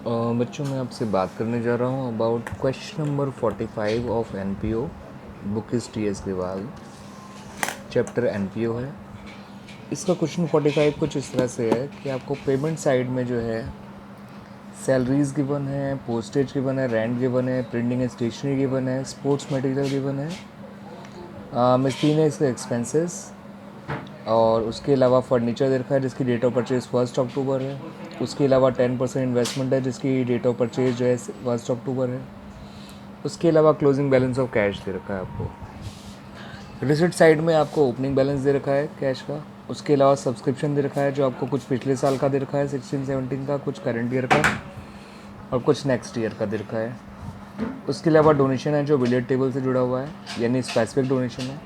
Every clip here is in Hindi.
बच्चों मैं आपसे बात करने जा रहा हूँ about question number 45 of NPO. Book is T S Grewal, chapter NPO है। इसका क्वेश्चन 45 कुछ इस तरह से है कि आपको पेमेंट साइड में जो है सैलरीज गिवन है, पोस्टेज गिवन है, रेंट गिवन है, प्रिंटिंग एंड स्टेशनरी गिवन है, स्पोर्ट्स मटेरियल गिवन है, मिसलेनियस एक्सपेंसेस, और उसके अलावा फर्नीचर दे रखा है जिसकी डेट ऑफ परचेज 1 अक्टूबर है। उसके अलावा 10% इन्वेस्टमेंट है जिसकी डेट ऑफ परचेज जो है 1 अक्टूबर है। उसके अलावा क्लोजिंग बैलेंस ऑफ कैश दे रखा है आपको। रिसिट साइड में आपको ओपनिंग बैलेंस दे रखा है कैश का। उसके अलावा सब्सक्रिप्शन दे रखा है जो आपको कुछ पिछले साल का दे रखा है 16-17 का, कुछ करंट ईयर का और कुछ नेक्स्ट ईयर का दे रखा है। उसके अलावा डोनेशन है जो बिलियर्ड टेबल से जुड़ा हुआ है, यानी स्पेसिफिक डोनेशन है।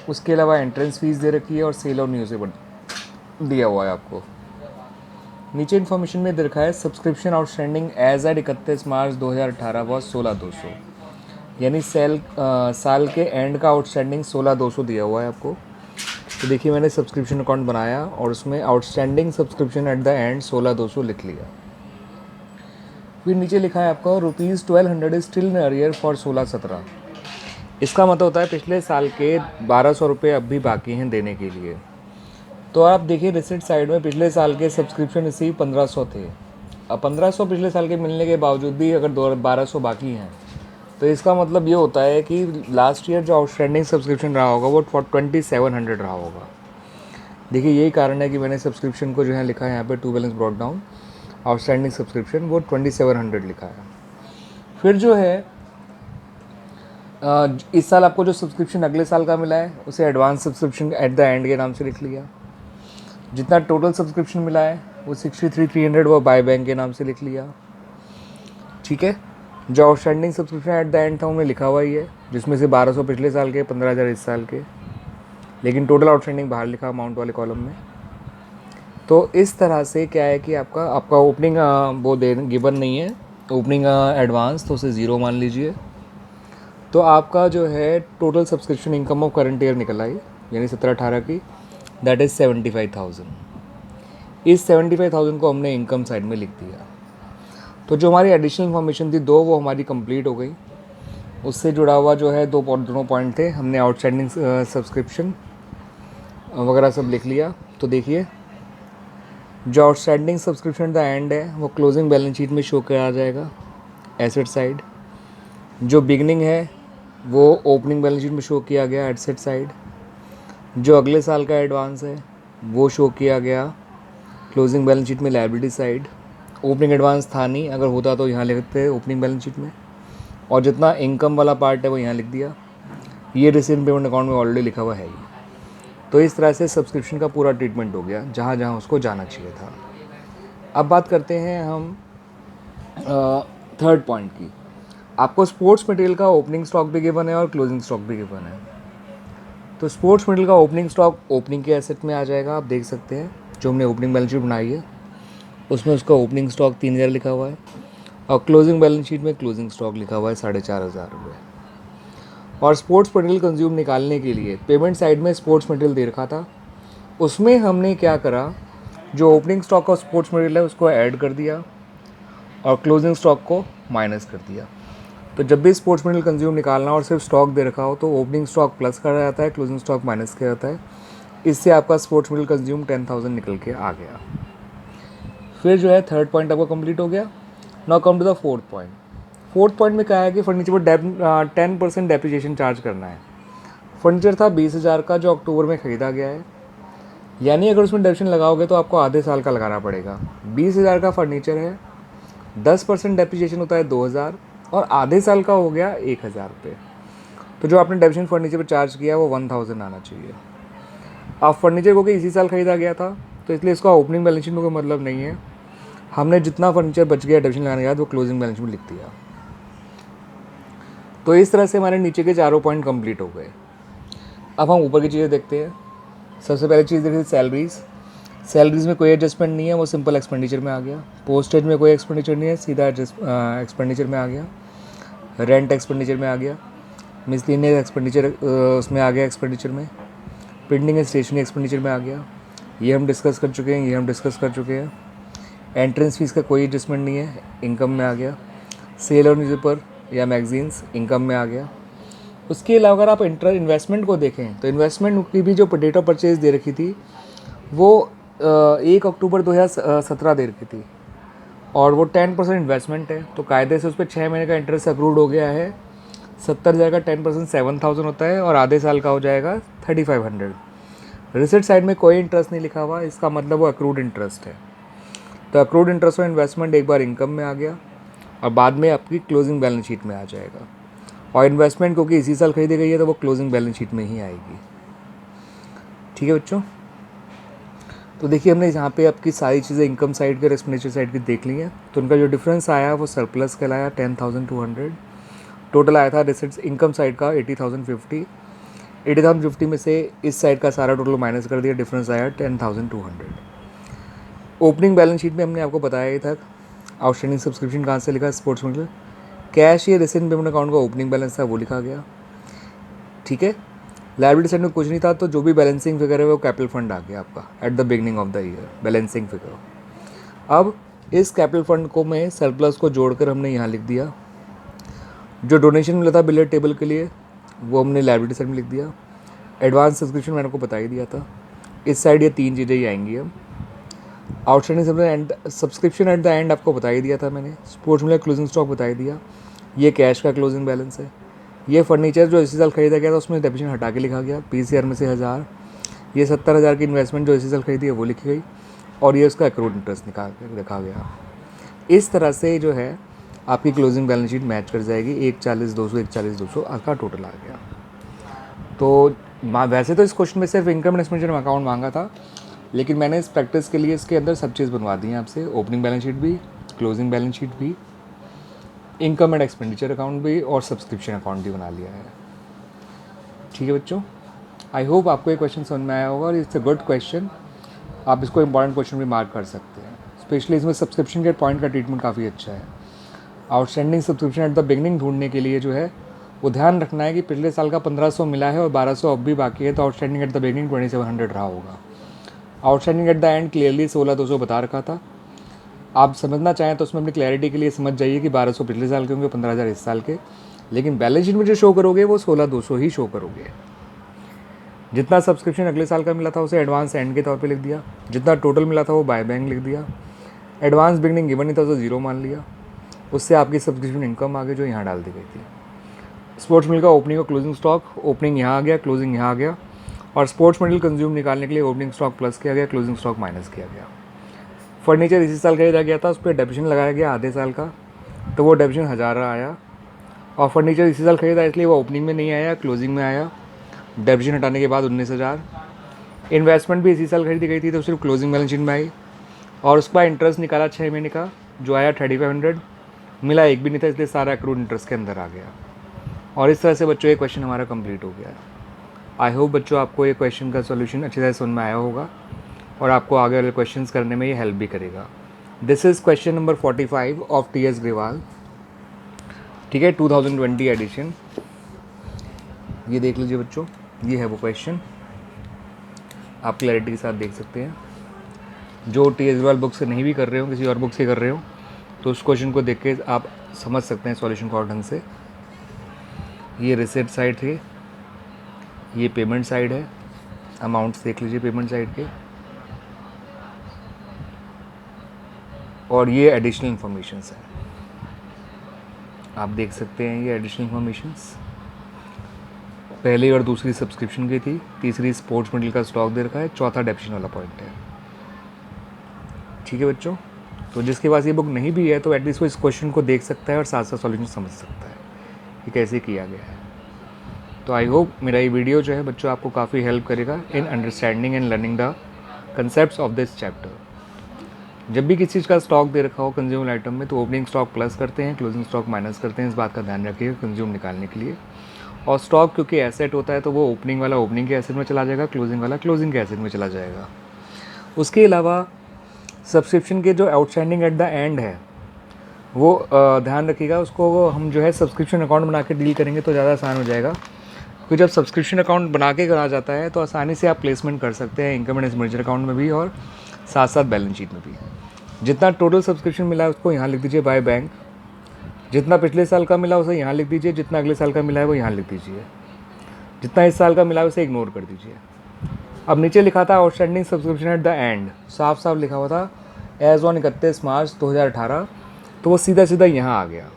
उसके अलावा एंट्रेंस फीस दे रखी है और सेल और न्यूज़पेपर दिया हुआ है आपको। नीचे इन्फॉर्मेशन में दे रखा है subscription outstanding as at 31 March 2018 was 16,200, यानी साल के एंड का आउटस्टैंडिंग 16,200 दिया हुआ है आपको। तो देखिए मैंने सब्सक्रिप्शन अकाउंट बनाया और उसमें outstanding subscription at the end 16,200 लिख लिया। फिर नीचे लिखा है आपका ₹1200 is still in arrear for 16-17। इसका मतलब होता है पिछले साल के 1,200 रुपये अब भी बाकी हैं देने के लिए। तो आप देखिए रिसिट साइड में पिछले साल के सब्सक्रिप्शन रिसीव 1,500 थे। अब 1,500 पिछले साल के मिलने के बावजूद भी अगर 1,200 बाकी हैं तो इसका मतलब ये होता है कि लास्ट ईयर जो आउटस्टैंडिंग सब्सक्रिप्शन रहा होगा वो 2,700 रहा होगा। देखिए यही कारण है कि मैंने सब्सक्रिप्शन को जो है लिखा है यहाँ पे to balance brought down, outstanding subscription वो 2,700 लिखा है। फिर जो है इस साल आपको जो सब्सक्रिप्शन अगले साल का मिला है उसे advance subscription at the end के नाम से लिख लिया। जितना टोटल सब्सक्रिप्शन मिला है वो 63,300 वो बाय बैंक के नाम से लिख लिया। ठीक है, जो outstanding subscription at the end था उन्हें लिखा हुआ ही है, जिसमें से 1,200 पिछले साल के, 15,000 इस साल के, लेकिन टोटल आउटस्टैंडिंग बाहर लिखा अमाउंट वाले कॉलम में। तो इस तरह से क्या है कि आपका ओपनिंग वो दे गिवन नहीं है, ओपनिंग एडवांस, तो उसे ज़ीरो मान लीजिए। तो आपका जो है total subscription income of current year निकल आई, यानी 17-18 की, दैट इज़ 75,000। इस 75,000 को हमने इनकम साइड में लिख दिया। तो जो हमारी एडिशनल इन्फॉर्मेशन थी दो, वो हमारी कंप्लीट हो गई। उससे जुड़ा हुआ जो है दोनों पॉइंट थे, हमने आउटस्टैंडिंग सब्सक्रिप्शन वगैरह सब लिख लिया। तो देखिए जो आउटस्टैंडिंग सब्सक्रिप्शन द एंड है वो क्लोजिंग बैलेंस शीट में शो किया जाएगा एसेट साइड। जो बिगनिंग है वो ओपनिंग बैलेंस शीट में शो किया गया एसेट साइड। जो अगले साल का एडवांस है वो शो किया गया क्लोजिंग बैलेंस शीट में लायबिलिटी साइड। ओपनिंग एडवांस था नहीं, अगर होता तो यहाँ लिखते ओपनिंग बैलेंस शीट में, और जितना इनकम वाला पार्ट है वो यहाँ लिख दिया। ये रिसीव पेमेंट अकाउंट में ऑलरेडी लिखा हुआ है ही। तो इस तरह से सब्सक्रिप्शन का पूरा ट्रीटमेंट हो गया जहाँ जहाँ उसको जाना चाहिए था। अब बात करते हैं हम थर्ड पॉइंट की। आपको स्पोर्ट्स मटेरियल का ओपनिंग स्टॉक भी गिवन है और क्लोजिंग स्टॉक भी गिवन है। तो स्पोर्ट्स मटेरियल का ओपनिंग स्टॉक ओपनिंग के एसेट में आ जाएगा, आप देख सकते हैं जो हमने ओपनिंग बैलेंस शीट बनाई है उसमें उसका ओपनिंग स्टॉक 3,000 लिखा हुआ है, और क्लोजिंग बैलेंस शीट में क्लोजिंग स्टॉक लिखा हुआ है 4,500 रुपये। और स्पोर्ट्स मटेरियल कंज्यूम निकालने के लिए पेमेंट साइड में स्पोर्ट्स मटेरियल दे रखा था, उसमें हमने क्या करा, जो ओपनिंग स्टॉक का स्पोर्ट्स मटेरियल है उसको ऐड कर दिया और क्लोजिंग स्टॉक को माइनस कर दिया। तो जब भी स्पोर्ट्स मटेरियल कंज्यूम निकालना और सिर्फ स्टॉक दे रखा हो तो ओपनिंग स्टॉक प्लस करा जाता है, क्लोजिंग स्टॉक माइनस किया जाता है। इससे आपका स्पोर्ट्स मटेरियल कंज्यूम 10,000 निकल के आ गया। फिर जो है थर्ड पॉइंट आपका कंप्लीट हो गया। Now come to the fourth point. Fourth point में क्या है कि फर्नीचर पर 10% डेप्रिसिएशन चार्ज करना है। फर्नीचर था 20,000 का जो अक्टूबर में ख़रीदा गया है, यानी अगर उसमें डेप्रिसिएशन लगाओगे तो आपको आधे साल का लगाना पड़ेगा। 20,000 का फर्नीचर है, 10% डेप्रिसिएशन होता है 2,000 और आधे साल का हो गया 1,000 रुपये। तो जो आपने डेप्रिसिएशन फर्नीचर पर चार्ज किया वो 1,000 आना चाहिए। अब फर्नीचर को कि इसी साल ख़रीदा गया था तो इसलिए इसका ओपनिंग बैलेंस शीट में कोई मतलब नहीं है। हमने जितना फर्नीचर बच गया डेप्रिसिएशन लगाने के बाद वो क्लोजिंग बैलेंस शीट में लिख दिया। तो इस तरह से हमारे नीचे के चारों पॉइंट कंप्लीट हो गए। अब हम ऊपर की चीज़ें देखते हैं। सबसे पहले चीज़ देखिए सैलरीज़। सैलरीज़ में कोई एडजस्टमेंट नहीं है, वो सिंपल एक्सपेंडिचर में आ गया। पोस्टेज में कोई एक्सपेंडिचर नहीं है, सीधा एक्सपेंडिचर में आ गया। रेंट एक्सपेंडिचर में आ गया। मिसलेनियस एक्सपेंडिचर उसमें आ गया एक्सपेंडिचर में। प्रिंटिंग एंड स्टेशनरी एक्सपेंडिचर में आ गया। ये हम डिस्कस कर चुके हैं, एंट्रेंस फीस का कोई एडजस्टमेंट नहीं है, इनकम में आ गया। सेल और न्यूज़पेपर या मैगजीन्स इनकम में आ गया। उसके अलावा अगर आप इन्वेस्टमेंट को देखें तो इन्वेस्टमेंट की भी जो डेट ऑफ परचेज दे रखी थी वो 1 अक्टूबर 2017 दे रखी थी, और वो 10% इन्वेस्टमेंट है, तो कायदे से उस पर 6 महीने का इंटरेस्ट अक्रूड हो गया है। 70,000 का 10% 7,000 होता है, और आधे साल का हो जाएगा 3,500। रिसिट साइड में कोई इंटरेस्ट नहीं लिखा हुआ, इसका मतलब वो अक्रूड इंटरेस्ट है। तो अक्रूड इंटरेस्ट और इन्वेस्टमेंट एक बार इनकम में आ गया और बाद में आपकी क्लोजिंग बैलेंस शीट में आ जाएगा। और इन्वेस्टमेंट क्योंकि इसी साल खरीदी गई है तो वो क्लोजिंग बैलेंस शीट में ही आएगी। ठीक है बच्चों, तो देखिए हमने यहाँ पे आपकी सारी चीज़ें इनकम साइड के और एक्सपेंडिचर साइड की देख ली हैं। तो उनका जो डिफरेंस आया वो सरप्लस कहलाया 10,200। टोटल आया था रिसिट्स इनकम साइड का 80,050। 80,050 में से इस साइड का सारा टोटल माइनस कर दिया, डिफरेंस आया 10,200। ओपनिंग बैलेंस शीट में हमने आपको बताया ही था आउटस्टैंडिंग सब्सक्रिप्शन कहाँ से लिखा, स्पोर्ट्स मेडल। कैश या रिसेंट पेमेंट अकाउंट का ओपनिंग बैलेंस था वो लिखा गया। ठीक है, लायबिलिटी साइड में कुछ नहीं था, तो जो भी बैलेंसिंग फिगर है वो कैपिटल फंड आ गया आपका at the beginning of the year, balancing figure. अब इस कैपिटल फंड को में सरप्लस को जोड़कर हमने यहाँ लिख दिया। जो डोनेशन मिला था बिलियर टेबल के लिए वो हमने लायबिलिटी साइड में लिख दिया। एडवांस सब्सक्रिप्शन मैंने आपको बता ही दिया था। इस साइड ये 3 चीज़ें ही आएंगी। अब outstanding subscription at the end आपको बता ही दिया था मैंने। स्पोर्ट्स में क्लोजिंग स्टॉक बता ही दिया। ये कैश का क्लोजिंग बैलेंस है। ये फर्नीचर जो इसी साल खरीदा गया था उसमें डेप्रिसिएशन हटा के लिखा गया, पीसीआर में से 1000। ये 70,000 की इन्वेस्टमेंट जो इसी साल खरीदी है वो लिखी गई, और ये उसका अक्रूड इंटरेस्ट निकाल के रखा गया। इस तरह से जो है आपकी क्लोजिंग बैलेंस शीट मैच कर जाएगी। 140,200 140,200 आपका टोटल आ गया। तो वैसे तो इस क्वेश्चन में सिर्फ इनकम एंड एक्सपेंडिचर अकाउंट मांगा था, लेकिन मैंने इस प्रैक्टिस के लिए इसके अंदर सब चीज़ बनवा दी है आपसे। ओपनिंग बैलेंस शीट भी, क्लोजिंग बैलेंस शीट भी, इनकम एंड एक्सपेंडिचर अकाउंट भी, और सब्सक्रिप्शन अकाउंट भी बना लिया है। ठीक है बच्चों, आई होप आपको ये क्वेश्चन समझ में आया होगा, और इट्स अ गुड क्वेश्चन। आप इसको इंपॉर्टेंट क्वेश्चन भी मार्क कर सकते हैं। स्पेशली इसमें सब्सक्रिप्शन के पॉइंट का ट्रीटमेंट काफ़ी अच्छा है। Outstanding subscription at the beginning ढूंढने के लिए जो है वो ध्यान रखना है कि पिछले साल का 1,500 मिला है और 1,200 अब भी बाकी है, तो आउटस्टैंडिंग एट द बिगनिंग 2,700 रहा होगा। Outstanding at the end clearly 16,200 बता रखा था। आप समझना चाहें तो उसमें अपनी क्लैरिटी के लिए समझ जाइए कि 1,200 पिछले साल के होंगे, 15,000 इस साल के, लेकिन बैलेंस शीट में जो शो करोगे वो 16,200 ही शो करोगे। जितना सब्सक्रिप्शन अगले साल का मिला था उसे एडवांस एंड के तौर पे लिख दिया, जितना टोटल मिला था वो बाय बैंक लिख दिया। एडवांस बिगनिंग गिवन नहीं था तो 0 मान लिया, उससे आपकी सब्सक्रिप्शन इनकम आ गई जो यहाँ डाल दी गई थी। स्पोर्ट्स मिल का ओपनिंग और क्लोजिंग स्टॉक, ओपनिंग यहाँ आ गया, क्लोजिंग यहाँ आ गया, और स्पोर्ट्स मेडल कंज्यूम निकालने के लिए ओपनिंग स्टॉक प्लस किया गया, क्लोजिंग स्टॉक माइनस किया गया। फर्नीचर इसी साल खरीदा गया था, उस पर डेप्रिसिएशन लगाया गया आधे साल का, तो वो डेप्रिसिएशन 1000 आया। और फर्नीचर इसी साल खरीदा इसलिए वो ओपनिंग में नहीं आया, क्लोजिंग में आया, डेप्रिसिएशन हटाने के बाद 19,000। इन्वेस्टमेंट भी इसी साल खरीदी गई थी तो सिर्फ क्लोजिंग बैलेंस शीट में आई, और उसका इंटरेस्ट निकाला 6 महीने का जो आया 3,500, मिला एक भी नहीं था, इसलिए सारा अक्रूड इंटरेस्ट के अंदर आ गया। और इस तरह से बच्चों ये क्वेश्चन हमारा कंप्लीट हो गया। आई होप बच्चों आपको ये क्वेश्चन का सॉल्यूशन अच्छी तरह समझ में आया होगा और आपको आगे वाले क्वेश्चंस करने में ये हेल्प भी करेगा। This is question number 45 of T.S.. Grewal. ठीक है, 2020 एडिशन। ये देख लीजिए बच्चों, ये है वो क्वेश्चन, आप क्लैरिटी के साथ देख सकते हैं। जो टी.एस. ग्रेवाल बुक से नहीं भी कर रहे हो, किसी और बुक से कर रहे हो, तो उस क्वेश्चन को देख के आप समझ सकते हैं सॉल्यूशन को और ढंग से। ये रिसिप्ट साइड थे, ये पेमेंट साइड है, अमाउंट्स देख लीजिए पेमेंट साइड के, और ये एडिशनल इन्फॉर्मेशंस हैं, आप देख सकते हैं। ये एडिशनल इन्फॉर्मेशंस पहली और दूसरी सब्सक्रिप्शन की थी, तीसरी स्पोर्ट्स मेडल का स्टॉक दे रखा है, चौथा डेप्रिसिएशन वाला पॉइंट है। ठीक है बच्चों, तो जिसके पास ये बुक नहीं भी है तो एटलीस्ट वो इस क्वेश्चन को देख सकता है और साथ साथ सॉल्यूशन समझ सकता है कि कैसे किया गया है। तो आई होप मेरा ये वीडियो जो है बच्चों आपको काफ़ी हेल्प करेगा in understanding and learning the concepts of this chapter. जब भी किसी चीज़ का स्टॉक दे रखा हो कंज्यूमर आइटम में, तो ओपनिंग स्टॉक प्लस करते हैं, क्लोजिंग स्टॉक माइनस करते हैं, इस बात का ध्यान रखिएगा कंज्यूम निकालने के लिए। और स्टॉक क्योंकि एसेट होता है तो वो ओपनिंग वाला ओपनिंग के एसेट में चला जाएगा, क्लोजिंग वाला क्लोजिंग के एसेट में चला जाएगा। उसके अलावा सब्सक्रिप्शन के जो आउटस्टैंडिंग एट द एंड है वो ध्यान रखिएगा, उसको हम जो है सब्सक्रिप्शन अकाउंट बना के डील करेंगे तो ज़्यादा आसान हो जाएगा। क्योंकि जब सब्सक्रिप्शन अकाउंट बना के करा जाता है तो आसानी से आप प्लेसमेंट कर सकते हैं इनकम एंड एक्सपेंडिचर अकाउंट में भी और साथ साथ बैलेंस शीट में भी। जितना टोटल सब्सक्रिप्शन मिला है उसको यहाँ लिख दीजिए बाय बैंक, जितना पिछले साल का मिला उसे यहाँ लिख दीजिए, जितना अगले साल का मिला है वो यहाँ लिख दीजिए, जितना इस साल का मिला है उसे इग्नोर कर दीजिए। अब नीचे लिखा था outstanding subscription at the end, साफ साफ लिखा हुआ था एज ऑन 31 मार्च 2018, तो वो सीधा सीधा यहाँ आ गया।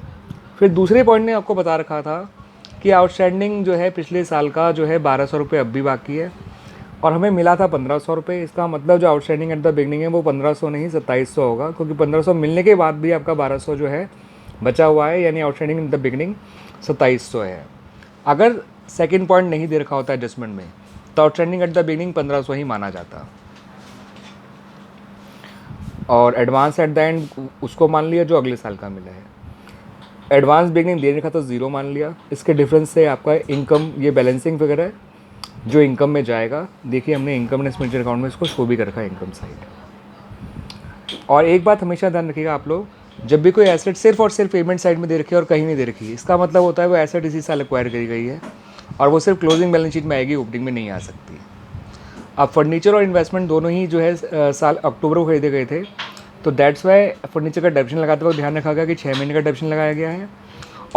फिर दूसरे पॉइंट ने आपको बता रखा था कि आउटस्टैंडिंग जो है पिछले साल का जो है 1200 रुपये अब भी बाकी है और हमें मिला था 1500 रुपये। इसका मतलब जो आउटस्टैंडिंग एट द बिगनिंग है वो 1500 नहीं 2700 होगा, क्योंकि 1500 मिलने के बाद भी आपका 1200 जो है बचा हुआ है, यानी आउटस्टैंडिंग एट द बिगनिंग 2700 है। अगर सेकंड पॉइंट नहीं दे रखा होता एडजस्टमेंट में तो आउटस्टैंडिंग एट द बिगनिंग 1500 ही माना जाता, और एडवांस एट द एंड उसको मान लिया जो अगले साल का मिला है। एडवांस बिगनिंग दे रखा तो ज़ीरो मान लिया। इसके डिफरेंस से आपका इनकम, ये बैलेंसिंग फिगर है जो इनकम में जाएगा। देखिए हमने इनकम ने एक्सपेंडिचर अकाउंट में इसको शो भी कर रखा है इनकम साइड। और एक बात हमेशा ध्यान रखिएगा आप लोग, जब भी कोई एसेट सिर्फ और सिर्फ पेमेंट साइड में दे रखी है और कहीं नहीं दे रखी है, इसका मतलब होता है वो एसेट इसी साल एक्वायर करी गई है और वो सिर्फ क्लोजिंग बैलेंस शीट में आएगी, ओपनिंग में नहीं आ सकती। अब फर्नीचर और इन्वेस्टमेंट दोनों ही जो है साल अक्टूबर को खरीदे गए थे, तो दैट्स वाई फर्नीचर का डेप्शन लगाते वक्त ध्यान रखा गया कि 6 महीने का डेप्शन लगाया गया है,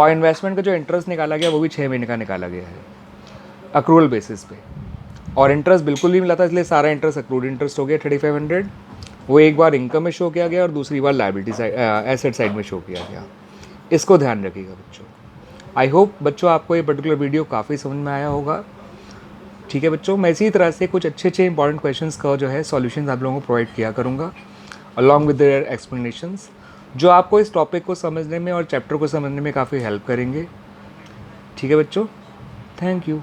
और इन्वेस्टमेंट का जो इंटरेस्ट निकाला गया वो भी 6 महीने का निकाला गया है अक्रूवल बेसिस पे। और इंटरेस्ट बिल्कुल नहीं मिला था, इसलिए सारा इंटरेस्ट अक्रूड इंटरेस्ट हो गया 3500। वो एक बार इनकम में शो किया गया और दूसरी बार लायबिलिटी साइड एसेट साइड में शो किया गया। इसको ध्यान रखिएगा बच्चों। आई होप बच्चों आपको ये पर्टिकुलर वीडियो काफ़ी समझ में आया होगा। ठीक है बच्चों, मैं इसी तरह से कुछ अच्छे इंपॉर्टेंट क्वेश्चंस का जो है सॉल्यूशंस आप लोगों को प्रोवाइड किया करूँगा अलॉन्ग विद देयर एक्सप्लेनेशंस, जो आपको इस टॉपिक को समझने में और चैप्टर को समझने में काफ़ी हेल्प करेंगे। ठीक है बच्चों, थैंक यू।